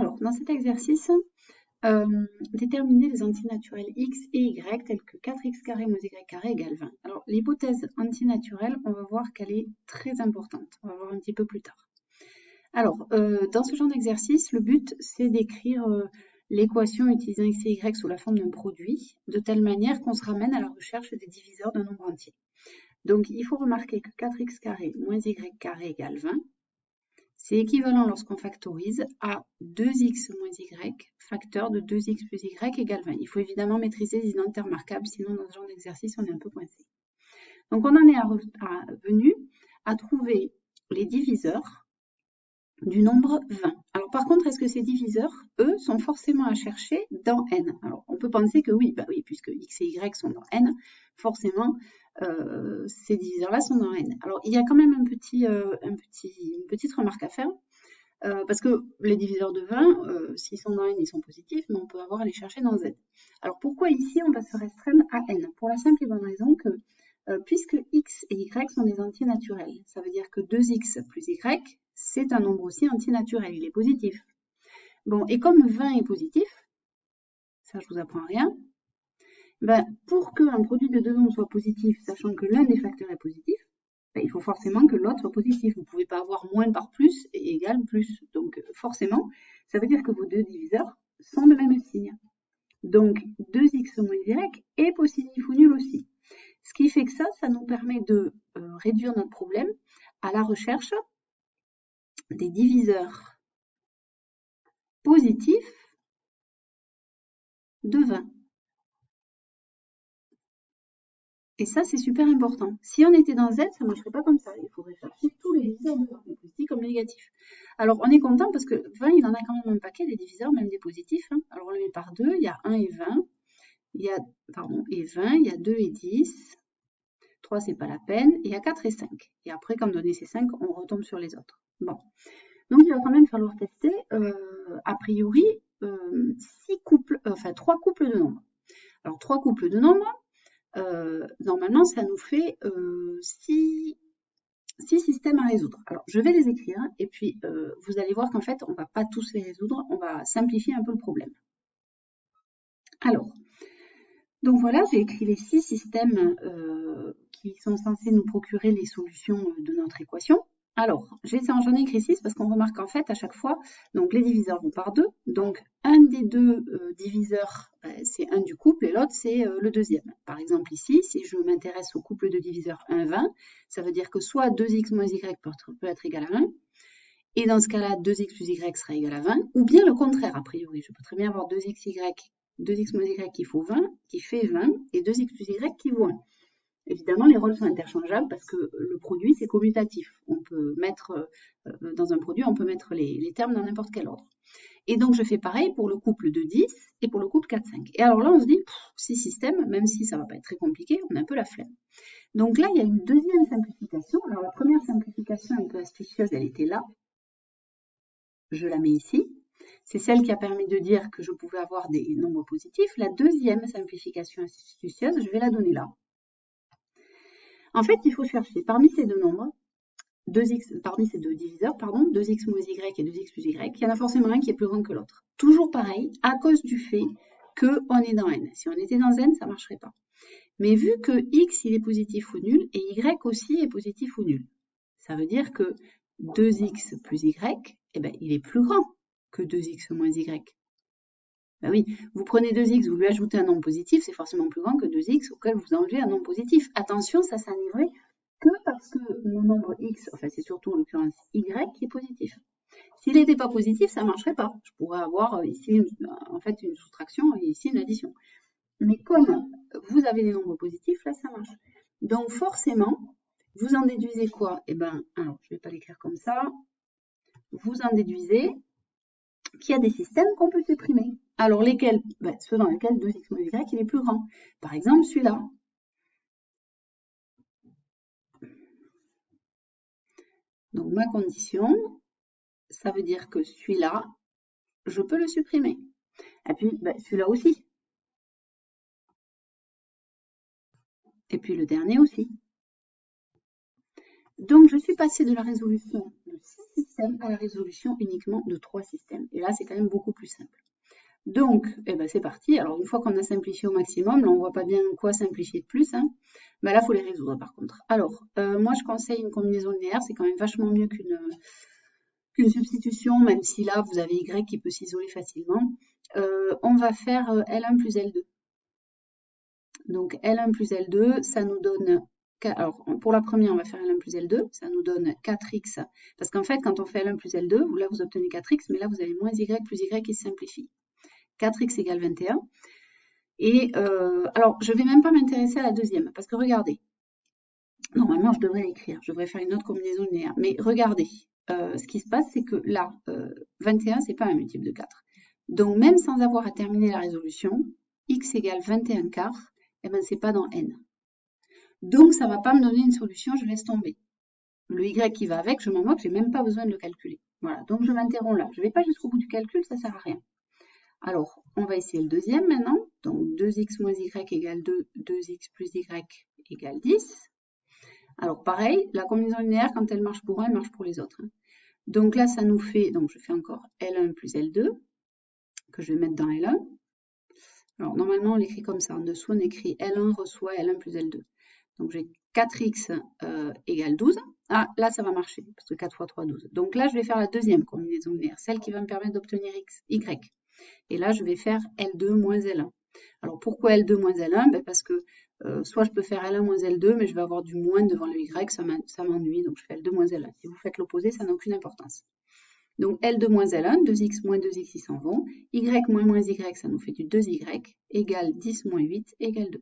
Alors, dans cet exercice, déterminer les antinaturels x et y tels que 4x carré moins y carré égale 20. Alors, l'hypothèse antinaturelle, on va voir qu'elle est très importante. On va voir un petit peu plus tard. Alors, dans ce genre d'exercice, le but, c'est d'écrire l'équation utilisant x et y sous la forme d'un produit, de telle manière qu'on se ramène à la recherche des diviseurs d'un nombre entier. Donc, il faut remarquer que 4x carré moins y carré égale 20. C'est équivalent lorsqu'on factorise à 2x moins y, facteur de 2x plus y égale 20. Il faut évidemment maîtriser les identités remarquables, sinon dans ce genre d'exercice, on est un peu coincé. Donc on en est venu à trouver les diviseurs du nombre 20. Alors par contre, est-ce que ces diviseurs, eux, sont forcément à chercher dans n? Alors on peut penser que oui, puisque x et y sont dans n, forcément, ces diviseurs-là sont dans n. Alors il y a quand même une petite remarque à faire, parce que les diviseurs de 20, s'ils sont dans n, ils sont positifs, mais on peut avoir à les chercher dans z. Alors pourquoi ici on va se restreindre à n? Pour la simple et bonne raison que puisque x et y sont des entiers naturels, ça veut dire que 2x plus y, c'est un nombre aussi antinaturel, il est positif. Bon, et comme 20 est positif, ça je vous apprends rien, ben, pour qu'un produit de deux nombres soit positif, sachant que l'un des facteurs est positif, ben, il faut forcément que l'autre soit positif. Vous ne pouvez pas avoir moins par plus et égal plus. Donc forcément, ça veut dire que vos deux diviseurs sont de même signe. Donc 2x moins y est positif ou nul aussi. Ce qui fait que ça nous permet de réduire notre problème à la recherche des diviseurs positifs de 20. Et ça, c'est super important. Si on était dans Z, ça ne marcherait pas comme ça. Il faudrait chercher tous les diviseurs de 20, les positifs comme les négatifs. Alors, on est content parce que 20, il en a quand même un paquet, des diviseurs, même des positifs. Hein. Alors, on le met par 2, il y a 1 et 20. Il y a 20, il y a 2 et 10. 3, c'est pas la peine. Et il y a 4 et 5. Et après, comme donné c'est 5, on retombe sur les autres. Bon. Donc, il va quand même falloir tester, a priori, 3 couples de nombres. Alors, 3 couples de nombres, normalement, ça nous fait 6 systèmes à résoudre. Alors, je vais les écrire, et puis vous allez voir qu'en fait, on ne va pas tous les résoudre, on va simplifier un peu le problème. Alors, donc voilà, j'ai écrit les 6 systèmes qui sont censés nous procurer les solutions de notre équation. Alors, j'en ai écrit 6 parce qu'on remarque qu'en fait, à chaque fois, donc les diviseurs vont par 2. Donc, un des deux diviseurs, c'est un du couple et l'autre, c'est le deuxième. Par exemple, ici, si je m'intéresse au couple de diviseurs 1, 20, ça veut dire que soit 2x moins y peut être égal à 1, et dans ce cas-là, 2x plus y sera égal à 20, ou bien le contraire, a priori. Je peux très bien avoir 2x moins y qui fait 20, et 2x plus y qui vaut 1. Évidemment, les rôles sont interchangeables parce que le produit, c'est commutatif. On peut mettre, dans un produit, on peut mettre les termes dans n'importe quel ordre. Et donc, je fais pareil pour le couple de 10 et pour le couple 4, 5. Et alors là, on se dit, 6 systèmes, même si ça ne va pas être très compliqué, on a un peu la flemme. Donc là, il y a une deuxième simplification. Alors, la première simplification un peu astucieuse, elle était là. Je la mets ici. C'est celle qui a permis de dire que je pouvais avoir des nombres positifs. La deuxième simplification astucieuse, je vais la donner là. En fait, il faut chercher parmi ces deux nombres, parmi ces deux diviseurs, 2x moins y et 2x plus y, il y en a forcément un qui est plus grand que l'autre. Toujours pareil, à cause du fait qu'on est dans n. Si on était dans n, ça ne marcherait pas. Mais vu que x il est positif ou nul, et y aussi est positif ou nul, ça veut dire que 2x plus y, eh ben, il est plus grand que 2x moins y. Ben oui, vous prenez 2x, vous lui ajoutez un nombre positif, c'est forcément plus grand que 2x auquel vous enlevez un nombre positif. Attention, ça n'est vrai que parce que mon nombre x, enfin c'est surtout en l'occurrence y, qui est positif. S'il n'était pas positif, ça ne marcherait pas. Je pourrais avoir ici en fait une soustraction et ici une addition. Mais comme vous avez des nombres positifs, là ça marche. Donc forcément, vous en déduisez quoi? Eh bien, alors je ne vais pas l'écrire comme ça. Vous en déduisez qu'il y a des systèmes qu'on peut supprimer. Alors lesquels? Ceux dans lesquels 2x moins y il est plus grand. Par exemple, celui-là. Donc ma condition, ça veut dire que celui-là, je peux le supprimer. Et puis celui-là aussi. Et puis le dernier aussi. Donc, je suis passée de la résolution de 6 systèmes à la résolution uniquement de 3 systèmes. Et là, c'est quand même beaucoup plus simple. Donc, eh ben, c'est parti. Alors, une fois qu'on a simplifié au maximum, là, on voit pas bien quoi simplifier de plus. Hein. Ben là, il faut les résoudre, par contre. Alors, moi, je conseille une combinaison linéaire. C'est quand même vachement mieux qu'une substitution, même si là, vous avez Y qui peut s'isoler facilement. On va faire L1 plus L2. Donc, L1 plus L2, ça nous donne... Alors, pour la première, on va faire L1 plus L2. Ça nous donne 4x. Parce qu'en fait, quand on fait L1 plus L2, là, vous obtenez 4x, mais là, vous avez moins Y plus Y qui se simplifie. 4x égale 21. Et alors, je ne vais même pas m'intéresser à la deuxième, parce que regardez, normalement, je devrais l'écrire, je devrais faire une autre combinaison linéaire. Mais regardez, ce qui se passe, c'est que là, 21, c'est pas un multiple de 4. Donc, même sans avoir à terminer la résolution, x égale 21 quarts, eh ben, c'est pas dans n. Donc, ça ne va pas me donner une solution, je laisse tomber. Le y qui va avec, je m'en moque, j'ai même pas besoin de le calculer. Voilà, donc je m'interromps là. Je ne vais pas jusqu'au bout du calcul, ça sert à rien. Alors, on va essayer le deuxième maintenant. Donc, 2x moins y égale 2, 2x plus y égale 10. Alors, pareil, la combinaison linéaire, quand elle marche pour un, elle marche pour les autres. Hein. Donc là, ça nous fait, donc je fais encore L1 plus L2, que je vais mettre dans L1. Alors, normalement, on l'écrit comme ça. En dessous, on écrit L1 reçoit L1 plus L2. Donc, j'ai 4x égale 12. Ah, là, ça va marcher, parce que 4 fois 3, 12. Donc là, je vais faire la deuxième combinaison linéaire, celle qui va me permettre d'obtenir y. Et là, je vais faire L2 moins L1. Alors, pourquoi L2 moins L1? Ben parce que soit je peux faire L1 moins L2, mais je vais avoir du moins devant le Y, ça m'ennuie, donc je fais L2 moins L1. Si vous faites l'opposé, ça n'a aucune importance. Donc, L2 moins L1, 2x moins 2x, ils s'en vont. Y moins moins Y, ça nous fait du 2y, égale 10 moins 8, égale 2.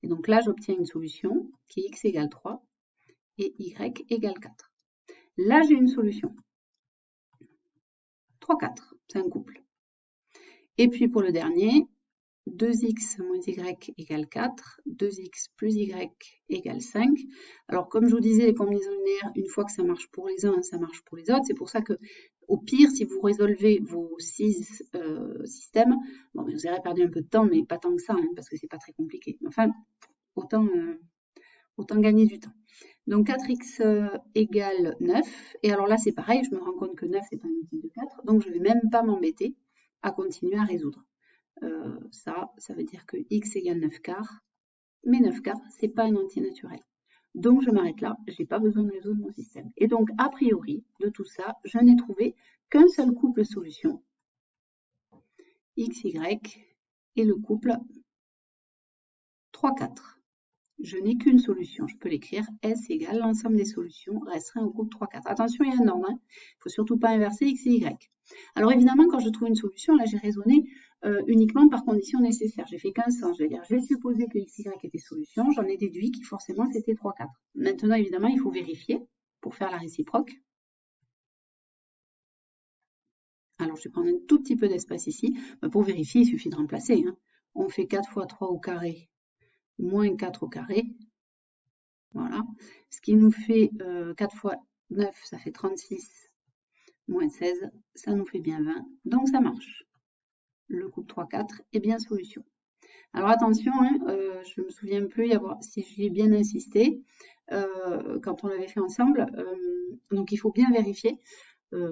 Et donc là, j'obtiens une solution qui est x égale 3 et y égale 4. Là, j'ai une solution. 3, 4, c'est un couple. Et puis pour le dernier, 2x moins y égale 4, 2x plus y égale 5. Alors comme je vous disais, les combinaisons linéaires, une fois que ça marche pour les uns, ça marche pour les autres. C'est pour ça que, au pire, si vous résolvez vos 6 systèmes, bon, vous aurez perdu un peu de temps, mais pas tant que ça, hein, parce que c'est pas très compliqué. Enfin, autant gagner du temps. Donc 4x égale 9. Et alors là, c'est pareil, je me rends compte que 9, c'est pas un multiple de 4, donc je ne vais même pas m'embêter à continuer à résoudre. Ça veut dire que x égale 9 quarts, mais 9 quarts, c'est pas un entier naturel. Donc je m'arrête là, je n'ai pas besoin de résoudre mon système. Et donc, a priori, de tout ça, je n'ai trouvé qu'un seul couple solution, x, y, et le couple 3, 4. Je n'ai qu'une solution, je peux l'écrire, S égale l'ensemble des solutions restreint au couple 3, 4. Attention, il y a un ordre, il ne faut surtout pas inverser x et y. Alors évidemment, quand je trouve une solution, là j'ai raisonné uniquement par conditions nécessaires. J'ai fait qu'un sens, je vais dire, j'ai supposé que x, y était solution, j'en ai déduit que forcément c'était 3, 4. Maintenant, évidemment, il faut vérifier pour faire la réciproque. Alors je vais prendre un tout petit peu d'espace ici. Pour vérifier, il suffit de remplacer. Hein. On fait 4 fois 3 au carré moins 4 au carré. Voilà. Ce qui nous fait 4 fois 9, ça fait 36, moins 16, ça nous fait bien 20. Donc ça marche. Le couple 3, 4 est bien solution. Alors attention, hein, je me souviens plus si j'y ai bien insisté quand on l'avait fait ensemble. Donc il faut bien vérifier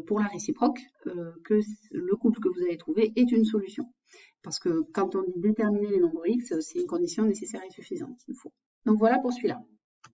pour la réciproque que le couple que vous avez trouvé est une solution. Parce que quand on dit déterminer les nombres x, c'est une condition nécessaire et suffisante qu'il faut. Donc voilà pour celui-là.